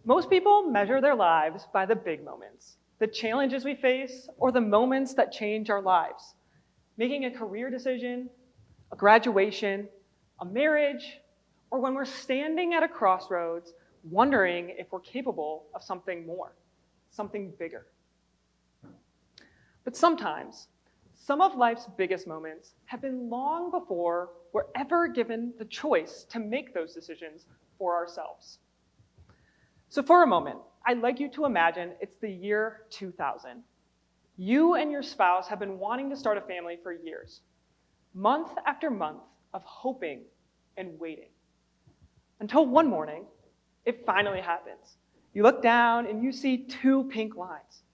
Most people measure their lives by the big moments, the challenges we face, or the moments that change our lives. Making a career decision, a graduation, a marriage, or when we're standing at a crossroads wondering if we're capable of something more, something bigger. But sometimes, some of life's biggest moments have been long before we're ever given the choice to make those decisions for ourselves. So for a moment, I'd like you to imagine it's the year 2000. You and your spouse have been wanting to start a family for years, month after month of hoping and waiting. Until one morning, it finally happens. You look down and you see 2 pink lines.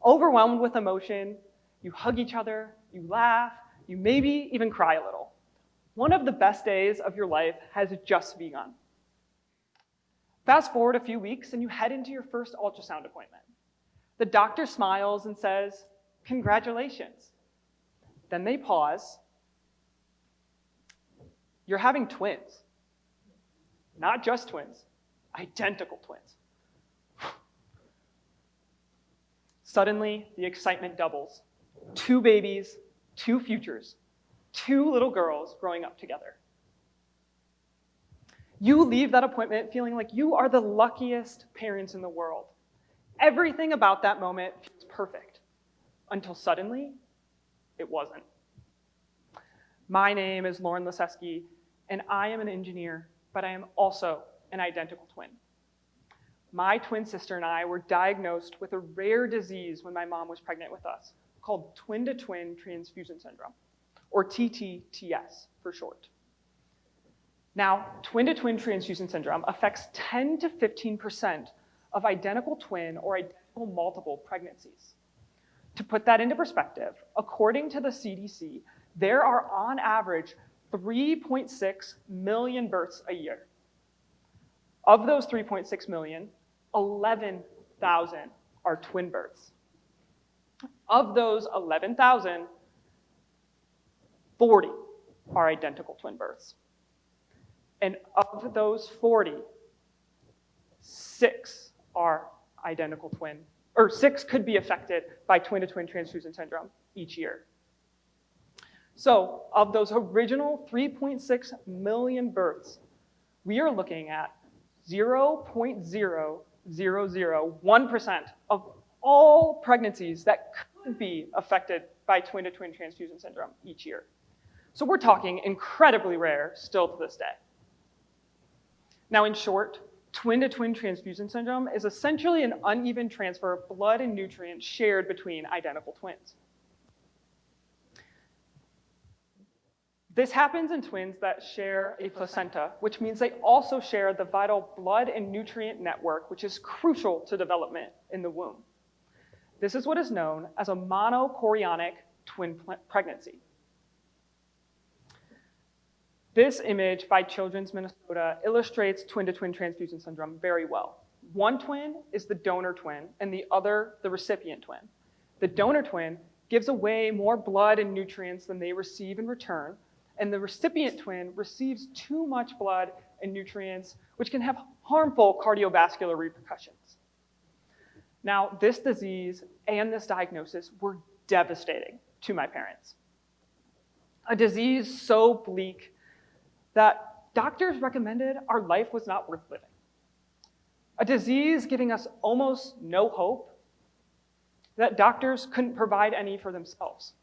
Overwhelmed with emotion, you hug each other, you laugh, you maybe even cry a little. One of the best days of your life has just begun. Fast forward a few weeks and you head into your first ultrasound appointment. The doctor smiles and says, "Congratulations." Then they pause. You're having twins. Not just twins, identical twins. Suddenly, the excitement doubles. 2 babies, 2 futures, 2 little girls growing up together. You leave that appointment feeling like you are the luckiest parents in the world. Everything about that moment feels perfect, until suddenly, it wasn't. My name is Lasceski, and I am an engineer, but I am also an identical twin. My twin sister and I were diagnosed with a rare disease when my mom was pregnant with us, called Twin-to-Twin Transfusion Syndrome, or TTTS for short. Now, Twin-to-Twin Transfusion Syndrome affects 10 to 15% of identical twin or identical multiple pregnancies. To put that into perspective, according to the CDC, there are on average 3.6 million births a year. Of those 3.6 million, 11,000 are twin births. Of those 11,000, 40 are identical twin births. And of those 40, 6 are identical twin, or 6 could be affected by twin-to-twin transfusion syndrome each year. So of those original 3.6 million births, we are looking at 0.0001% of all pregnancies that could be affected by twin-to-twin transfusion syndrome each year. So we're talking incredibly rare still to this day. Now, in short, twin-to-twin transfusion syndrome is essentially an uneven transfer of blood and nutrients shared between identical twins. This happens in twins that share a placenta, which means they also share the vital blood and nutrient network, which is crucial to development in the womb. This is what is known as a monochorionic twin pregnancy. This image by Children's Minnesota illustrates twin-to-twin transfusion syndrome very well. One twin is the donor twin, and the other the recipient twin. The donor twin gives away more blood and nutrients than they receive in return, and the recipient twin receives too much blood and nutrients, which can have harmful cardiovascular repercussions. Now, this disease and this diagnosis were devastating to my parents. A disease so bleak that doctors recommended our life was not worth living. A disease giving us almost no hope, that doctors couldn't provide any for themselves.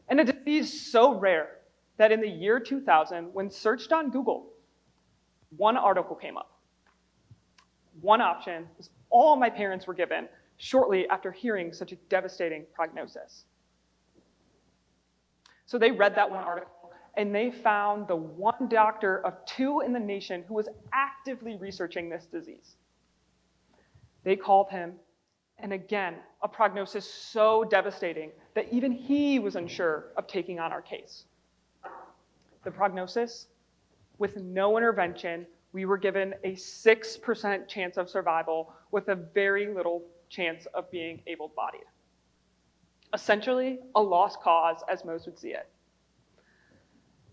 And a disease so rare that in the year 2000, when searched on Google, one article came up. One option was all my parents were given shortly after hearing such a devastating prognosis. So they read that one article, and they found the one doctor of 2 in the nation who was actively researching this disease. They called him, and again, a prognosis so devastating that even he was unsure of taking on our case. The prognosis, with no intervention, we were given a 6% chance of survival with a very little chance of being able-bodied. Essentially, a lost cause, as most would see it.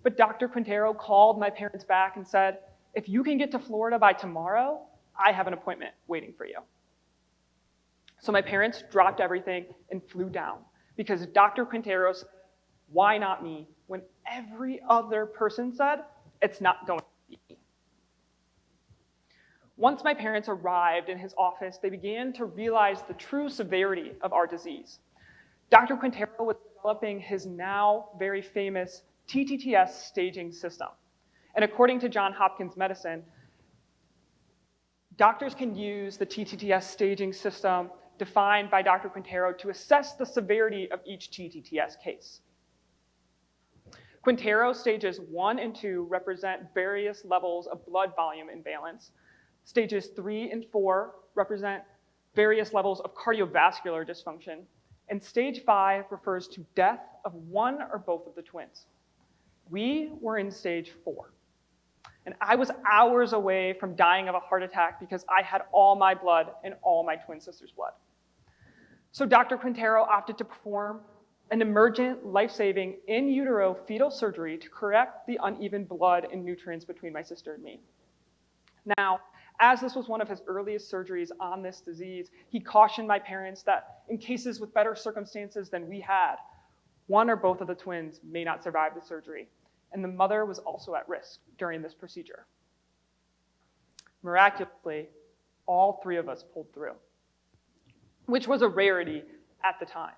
But Dr. Quintero called my parents back and said, "If you can get to Florida by tomorrow, I have an appointment waiting for you. So my parents dropped everything and flew down because Dr. Quintero said, why not me? When every other person said, it's not going to be me. Once my parents arrived in his office, they began to realize the true severity of our disease. Dr. Quintero was developing his now very famous TTTS staging system. And according to Johns Hopkins Medicine, doctors can use the TTTS staging system defined by Dr. Quintero to assess the severity of each TTTS case. Quintero stages 1 and 2 represent various levels of blood volume imbalance. Stages 3 and 4 represent various levels of cardiovascular dysfunction. And stage 5 refers to death of one or both of the twins. We were in stage 4. And I was hours away from dying of a heart attack because I had all my blood and all my twin sister's blood. So Dr. Quintero opted to perform an emergent, life-saving, in utero fetal surgery to correct the uneven blood and nutrients between my sister and me. Now, as this was one of his earliest surgeries on this disease, he cautioned my parents that in cases with better circumstances than we had, one or both of the twins may not survive the surgery, and the mother was also at risk during this procedure. Miraculously, all 3 of us pulled through, which was a rarity at the time.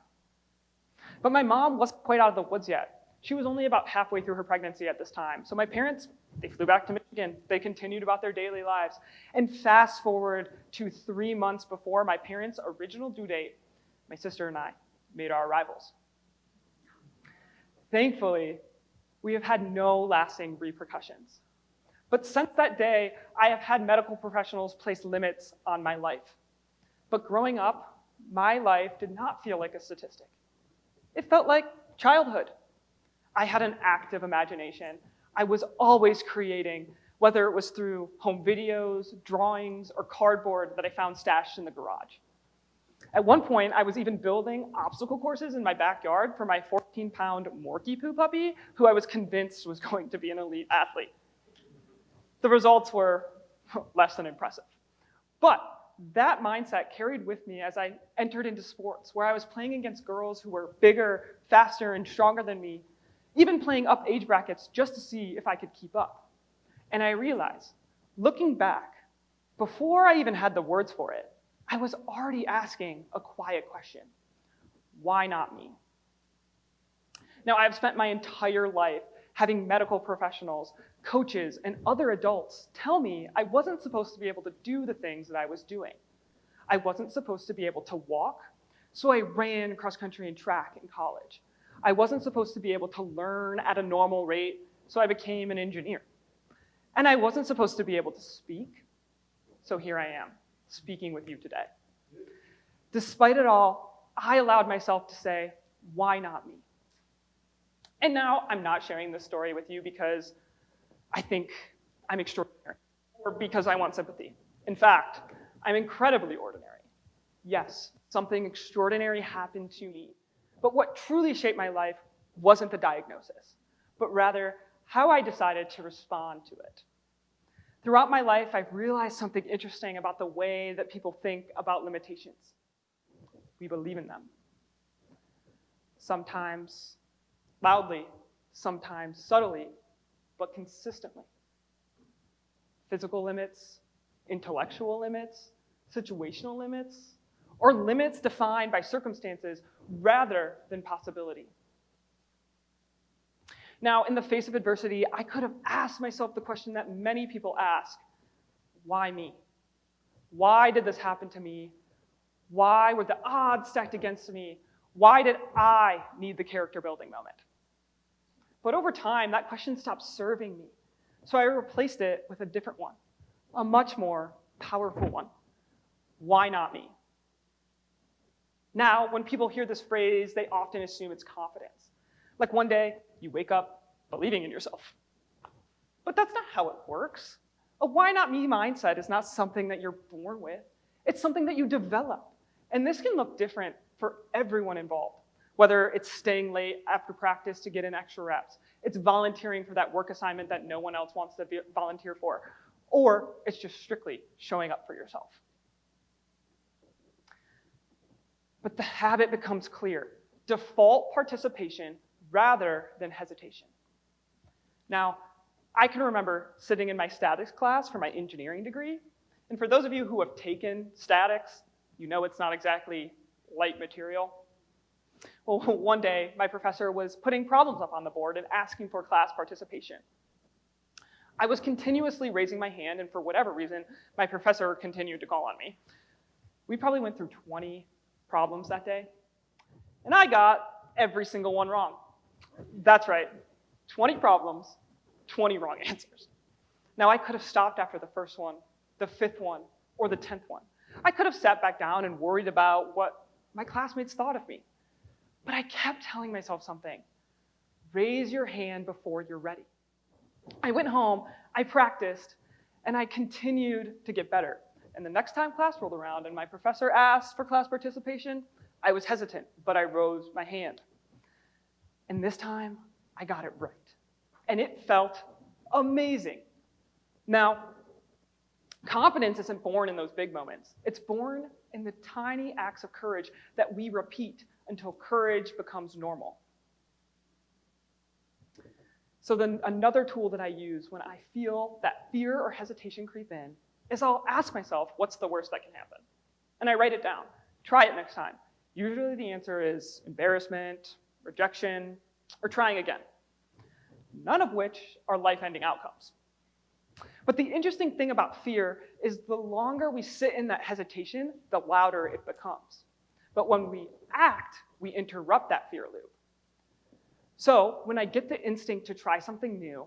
But my mom wasn't quite out of the woods yet. She was only about halfway through her pregnancy at this time. So my parents, they flew back to Michigan. They continued about their daily lives. And fast forward to 3 months before my parents' original due date, my sister and I made our arrivals. Thankfully, we have had no lasting repercussions. But since that day, I have had medical professionals place limits on my life. But growing up, my life did not feel like a statistic. It felt like childhood. I had an active imagination. I was always creating, whether it was through home videos, drawings, or cardboard that I found stashed in the garage. At one point, I was even building obstacle courses in my backyard for my 14-pound Morky Poo puppy, who I was convinced was going to be an elite athlete. The results were less than impressive. But that mindset carried with me as I entered into sports, where I was playing against girls who were bigger, faster, and stronger than me, even playing up age brackets just to see if I could keep up. And I realized, looking back, before I even had the words for it, I was already asking a quiet question. Why not me? Now, I've spent my entire life having medical professionals, coaches, and other adults tell me I wasn't supposed to be able to do the things that I was doing. I wasn't supposed to be able to walk, so I ran cross country and track in college. I wasn't supposed to be able to learn at a normal rate, so I became an engineer. And I wasn't supposed to be able to speak, so here I am, speaking with you today. Despite it all, I allowed myself to say, why not me? And now I'm not sharing this story with you because I think I'm extraordinary or because I want sympathy. In fact, I'm incredibly ordinary. Yes, something extraordinary happened to me. But what truly shaped my life wasn't the diagnosis, but rather how I decided to respond to it. Throughout my life, I've realized something interesting about the way that people think about limitations. We believe in them. Sometimes loudly, sometimes subtly, but consistently. Physical limits, intellectual limits, situational limits, or limits defined by circumstances rather than possibility. Now, in the face of adversity, I could have asked myself the question that many people ask: why me? Why did this happen to me? Why were the odds stacked against me? Why did I need the character building moment? But over time, that question stopped serving me. So I replaced it with a different one, a much more powerful one. Why not me? Now, when people hear this phrase, they often assume it's confidence. Like one day, you wake up believing in yourself. But that's not how it works. A why not me mindset is not something that you're born with. It's something that you develop. And this can look different for everyone involved, whether it's staying late after practice to get in extra reps, it's volunteering for that work assignment that no one else wants to volunteer for, or it's just strictly showing up for yourself. But the habit becomes clear. Default participation rather than hesitation. Now, I can remember sitting in my statics class for my engineering degree, and for those of you who have taken statics, you know it's not exactly light material. Well, one day, my professor was putting problems up on the board and asking for class participation. I was continuously raising my hand, and for whatever reason, my professor continued to call on me. We probably went through 20 problems that day, and I got every single one wrong. That's right, 20 problems, 20 wrong answers. Now, I could have stopped after the first one, the fifth one, or the 10th one. I could have sat back down and worried about what my classmates thought of me. But I kept telling myself something. Raise your hand before you're ready. I went home, I practiced, and I continued to get better. And the next time class rolled around and my professor asked for class participation, I was hesitant, but I rose my hand. And this time, I got it right. And it felt amazing. Now, confidence isn't born in those big moments. It's born in the tiny acts of courage that we repeat until courage becomes normal. So then another tool that I use when I feel that fear or hesitation creep in is I'll ask myself, what's the worst that can happen? And I write it down. Try it next time. Usually the answer is embarrassment, rejection, or trying again. None of which are life-ending outcomes. But the interesting thing about fear is the longer we sit in that hesitation, the louder it becomes. But when we act, we interrupt that fear loop. So when I get the instinct to try something new,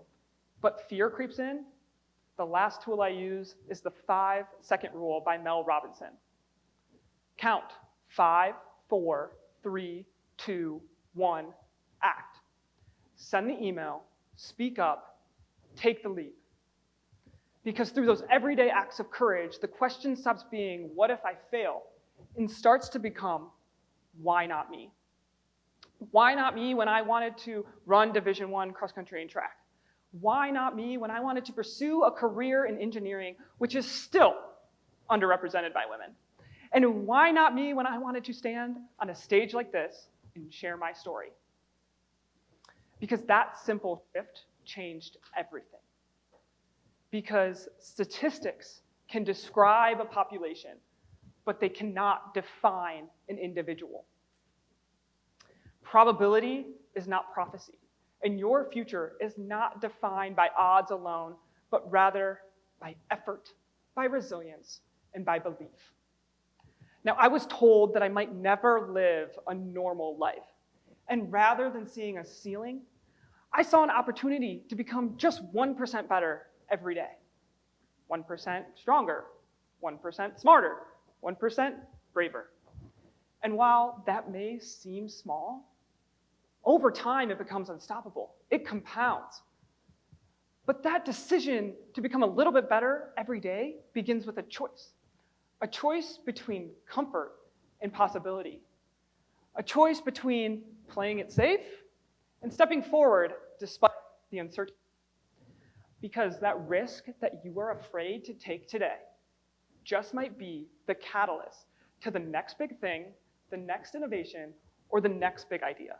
but fear creeps in, the last tool I use is the 5-second rule by Mel Robinson. Count 5, 4, 3, 2, 1, act. Send the email, speak up, take the leap. Because through those everyday acts of courage, the question stops being, what if I fail? And starts to become, why not me? Why not me when I wanted to run Division I cross country and track? Why not me when I wanted to pursue a career in engineering, which is still underrepresented by women? And why not me when I wanted to stand on a stage like this and share my story? Because that simple shift changed everything. Because statistics can describe a population, but they cannot define an individual. Probability is not prophecy, and your future is not defined by odds alone, but rather by effort, by resilience, and by belief. Now, I was told that I might never live a normal life, and rather than seeing a ceiling, I saw an opportunity to become just 1% better every day. 1% stronger, 1% smarter, 1% braver. And while that may seem small, over time it becomes unstoppable. It compounds. But that decision to become a little bit better every day begins with a choice between comfort and possibility, a choice between playing it safe and stepping forward despite the uncertainty. Because that risk that you are afraid to take today just might be the catalyst to the next big thing, the next innovation, or the next big idea.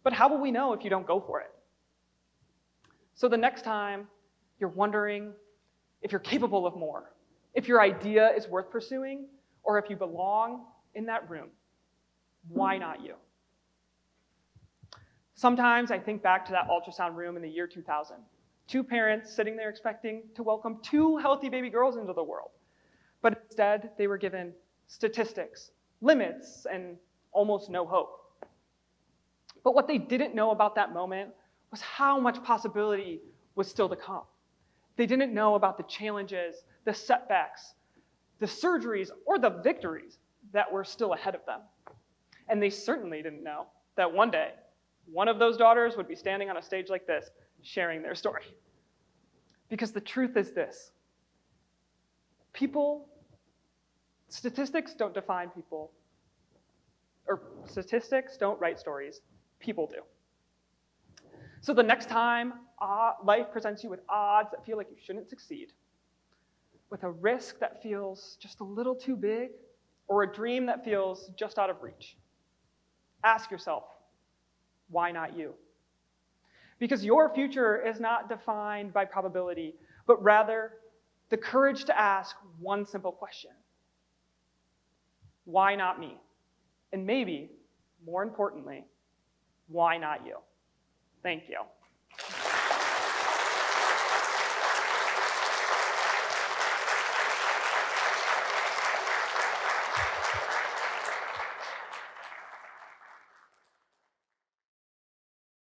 But how will we know if you don't go for it? So the next time you're wondering if you're capable of more, if your idea is worth pursuing, or if you belong in that room, why not you? Sometimes I think back to that ultrasound room in the year 2000. 2 parents sitting there expecting to welcome 2 healthy baby girls into the world. But instead, they were given statistics, limits, and almost no hope. But what they didn't know about that moment was how much possibility was still to come. They didn't know about the challenges, the setbacks, the surgeries, or the victories that were still ahead of them. And they certainly didn't know that one day, one of those daughters would be standing on a stage like this, sharing their story. Because the truth is this: statistics don't define people, or statistics don't write stories, people do. So the next time life presents you with odds that feel like you shouldn't succeed, with a risk that feels just a little too big, or a dream that feels just out of reach? Ask yourself, why not you? Because your future is not defined by probability, but rather the courage to ask one simple question. Why not me? And maybe, more importantly, why not you? Thank you.